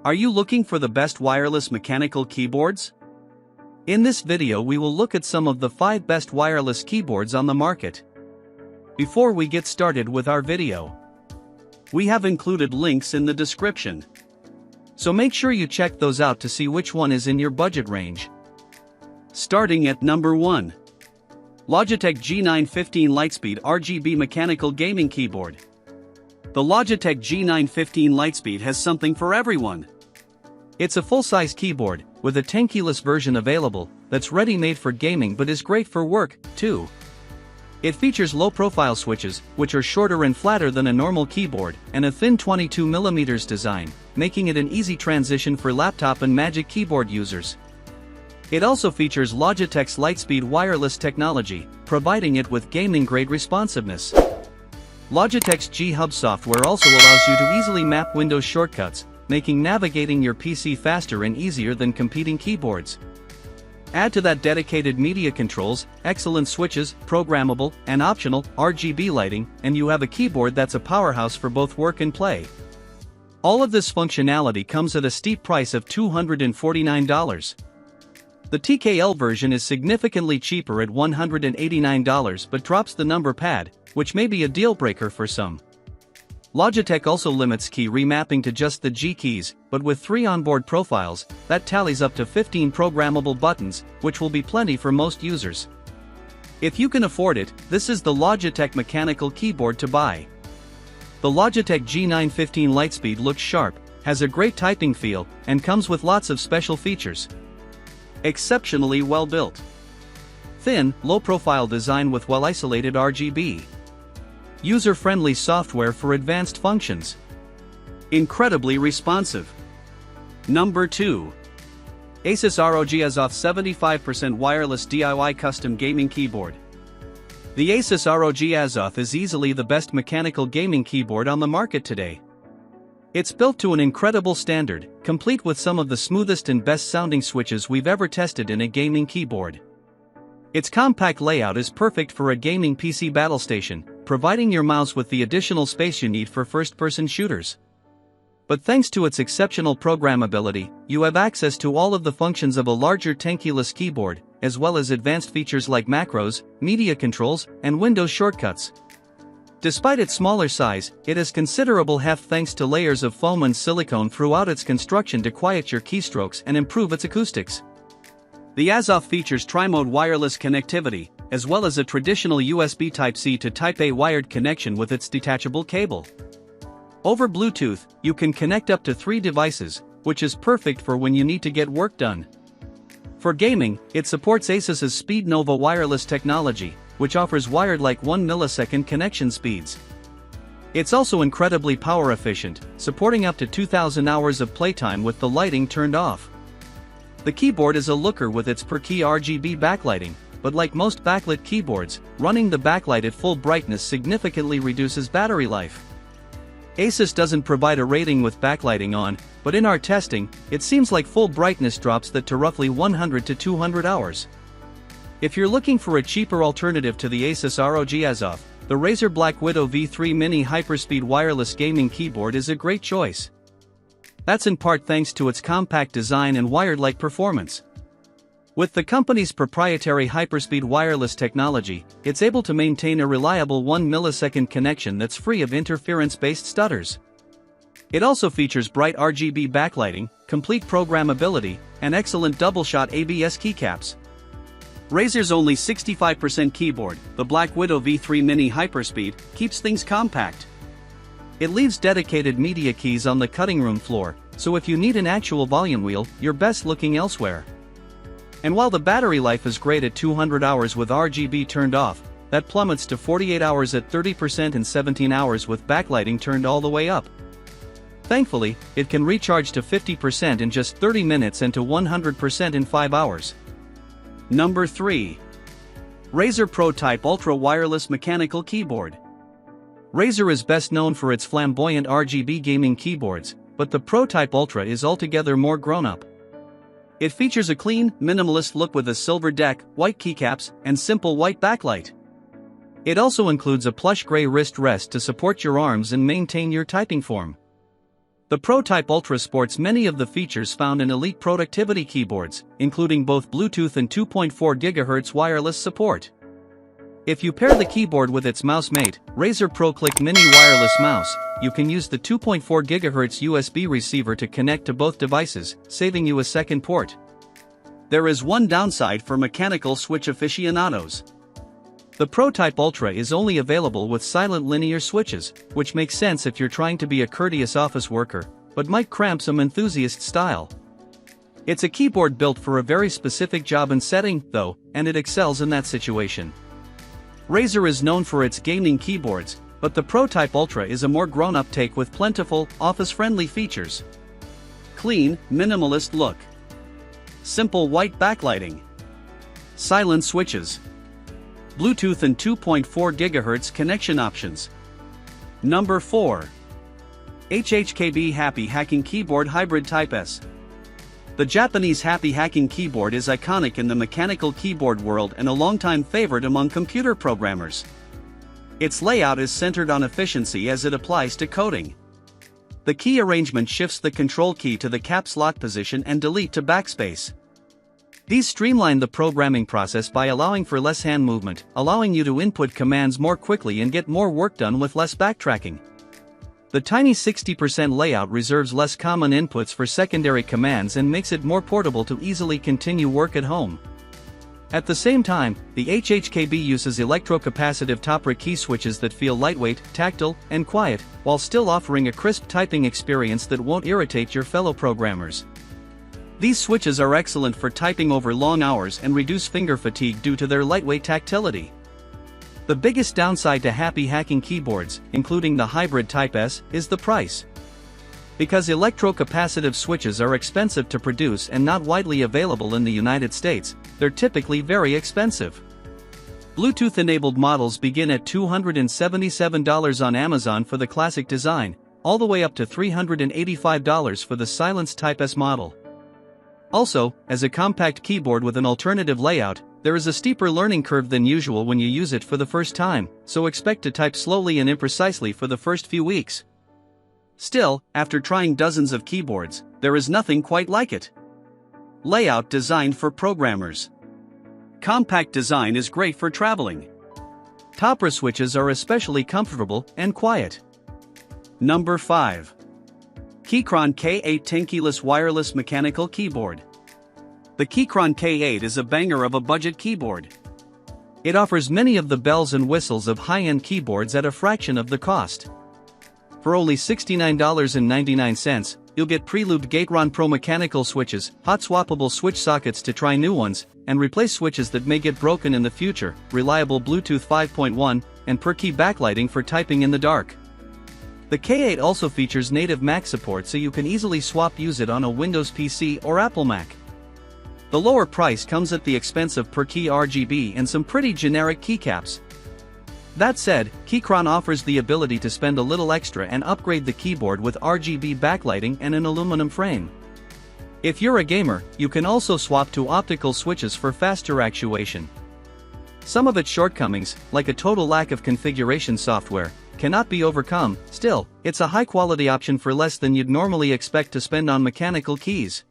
Are you looking for the best wireless mechanical keyboards? In this video we will look at some of the 5 best wireless keyboards on the market. Before we get started with our video, we have included links in the description. So make sure you check those out to see which one is in your budget range. Starting at number 1. Logitech G915 LIGHTSPEED RGB Mechanical Gaming Keyboard. The Logitech G915 LIGHTSPEED has something for everyone. It's a full-size keyboard, with a Tenkeyless version available, that's ready-made for gaming but is great for work, too. It features low-profile switches, which are shorter and flatter than a normal keyboard, and a thin 22mm design, making it an easy transition for laptop and Magic Keyboard users. It also features Logitech's LIGHTSPEED wireless technology, providing it with gaming-grade responsiveness. Logitech's G-Hub software also allows you to easily map Windows shortcuts, making navigating your PC faster and easier than competing keyboards. Add to that dedicated media controls, excellent switches, programmable, and optional RGB lighting, and you have a keyboard that's a powerhouse for both work and play. All of this functionality comes at a steep price of $249. The TKL version is significantly cheaper at $189 but drops the number pad, which may be a deal breaker for some. Logitech also limits key remapping to just the G keys, but with 3 onboard profiles, that tallies up to 15 programmable buttons, which will be plenty for most users. If you can afford it, this is the Logitech mechanical keyboard to buy. The Logitech G915 LIGHTSPEED looks sharp, has a great typing feel, and comes with lots of special features. Exceptionally well built. Thin, low-profile design with well-isolated RGB. User-friendly software for advanced functions. Incredibly responsive. Number 2. Asus ROG Azoth 75% Wireless DIY Custom Gaming Keyboard. The Asus ROG Azoth is easily the best mechanical gaming keyboard on the market today. It's built to an incredible standard, complete with some of the smoothest and best-sounding switches we've ever tested in a gaming keyboard. Its compact layout is perfect for a gaming PC battle station, providing your mouse with the additional space you need for first-person shooters. But thanks to its exceptional programmability, you have access to all of the functions of a larger Tenkeyless keyboard, as well as advanced features like macros, media controls, and Windows shortcuts. Despite its smaller size, it has considerable heft thanks to layers of foam and silicone throughout its construction to quiet your keystrokes and improve its acoustics. The Azoth features tri-mode wireless connectivity, as well as a traditional USB Type-C to Type-A wired connection with its detachable cable. Over Bluetooth, you can connect up to 3 devices, which is perfect for when you need to get work done. For gaming, it supports Asus's Speed Nova wireless technology, which offers wired-like 1 millisecond connection speeds. It's also incredibly power efficient, supporting up to 2,000 hours of playtime with the lighting turned off. The keyboard is a looker with its per-key RGB backlighting, but like most backlit keyboards, running the backlight at full brightness significantly reduces battery life. Asus doesn't provide a rating with backlighting on, but in our testing, it seems like full brightness drops that to roughly 100 to 200 hours. If you're looking for a cheaper alternative to the Asus ROG Azoth, the Razer Black Widow V3 Mini Hyperspeed Wireless Gaming Keyboard is a great choice. That's in part thanks to its compact design and wired-like performance. With the company's proprietary Hyperspeed wireless technology, it's able to maintain a reliable 1 millisecond connection that's free of interference-based stutters. It also features bright RGB backlighting, complete programmability, and excellent double-shot ABS keycaps. Razer's only 65% keyboard, the Black Widow V3 Mini Hyperspeed, keeps things compact. It leaves dedicated media keys on the cutting room floor, so if you need an actual volume wheel, you're best looking elsewhere. And while the battery life is great at 200 hours with RGB turned off, that plummets to 48 hours at 30% and 17 hours with backlighting turned all the way up. Thankfully, it can recharge to 50% in just 30 minutes and to 100% in 5 hours. Number 3. Razer Pro Type Ultra Wireless Mechanical Keyboard. Razer is best known for its flamboyant RGB gaming keyboards, but the Pro Type Ultra is altogether more grown-up. It features a clean, minimalist look with a silver deck, white keycaps, and simple white backlight. It also includes a plush gray wrist rest to support your arms and maintain your typing form. The Pro Type Ultra sports many of the features found in elite productivity keyboards, including both Bluetooth and 2.4 GHz wireless support. If you pair the keyboard with its mouse mate, Razer Pro Click Mini Wireless Mouse, you can use the 2.4 GHz USB receiver to connect to both devices, saving you a second port. There is one downside for mechanical switch aficionados. The Pro Type Ultra is only available with silent linear switches, which makes sense if you're trying to be a courteous office worker, but might cramp some enthusiast style. It's a keyboard built for a very specific job and setting, though, and it excels in that situation. Razer is known for its gaming keyboards, but the Pro Type Ultra is a more grown-up take with plentiful, office-friendly features. Clean, minimalist look. Simple white backlighting. Silent switches. Bluetooth and 2.4 GHz connection options. Number 4. HHKB Happy Hacking Keyboard Hybrid Type S. The Japanese Happy Hacking keyboard is iconic in the mechanical keyboard world and a longtime favorite among computer programmers. Its layout is centered on efficiency as it applies to coding. The key arrangement shifts the control key to the caps lock position and delete to backspace. These streamline the programming process by allowing for less hand movement, allowing you to input commands more quickly and get more work done with less backtracking. The tiny 60% layout reserves less common inputs for secondary commands and makes it more portable to easily continue work at home. At the same time, the HHKB uses electrocapacitive top-rack key switches that feel lightweight, tactile, and quiet, while still offering a crisp typing experience that won't irritate your fellow programmers. These switches are excellent for typing over long hours and reduce finger fatigue due to their lightweight tactility. The biggest downside to Happy Hacking keyboards, including the Hybrid Type S, is the price. Because electrocapacitive switches are expensive to produce and not widely available in the United States, they're typically very expensive. Bluetooth-enabled models begin at $277 on Amazon for the classic design, all the way up to $385 for the Silence Type S model. Also, as a compact keyboard with an alternative layout, there is a steeper learning curve than usual when you use it for the first time, so expect to type slowly and imprecisely for the first few weeks. Still, after trying dozens of keyboards, there is nothing quite like it. Layout designed for programmers. Compact design is great for traveling. Topper switches are especially comfortable and quiet. Number 5. Kyron K8 Tenkeyless Wireless Mechanical Keyboard. The Keychron K8 is a banger of a budget keyboard. It offers many of the bells and whistles of high-end keyboards at a fraction of the cost. For only $69.99, you'll get pre-lubed Keychron Pro mechanical switches, hot swappable switch sockets to try new ones, and replace switches that may get broken in the future, reliable Bluetooth 5.1, and per-key backlighting for typing in the dark. The K8 also features native Mac support, so you can easily use it on a Windows PC or Apple Mac. The lower price comes at the expense of per-key RGB and some pretty generic keycaps. That said, Keychron offers the ability to spend a little extra and upgrade the keyboard with RGB backlighting and an aluminum frame. If you're a gamer, you can also swap to optical switches for faster actuation. Some of its shortcomings, like a total lack of configuration software, cannot be overcome. Still, it's a high-quality option for less than you'd normally expect to spend on mechanical keys.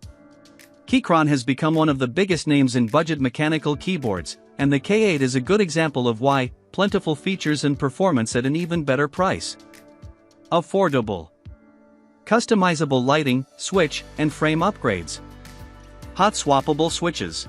Keychron has become one of the biggest names in budget mechanical keyboards, and the K8 is a good example of why: plentiful features and performance at an even better price. Affordable. Customizable lighting, switch, and frame upgrades. Hot swappable switches.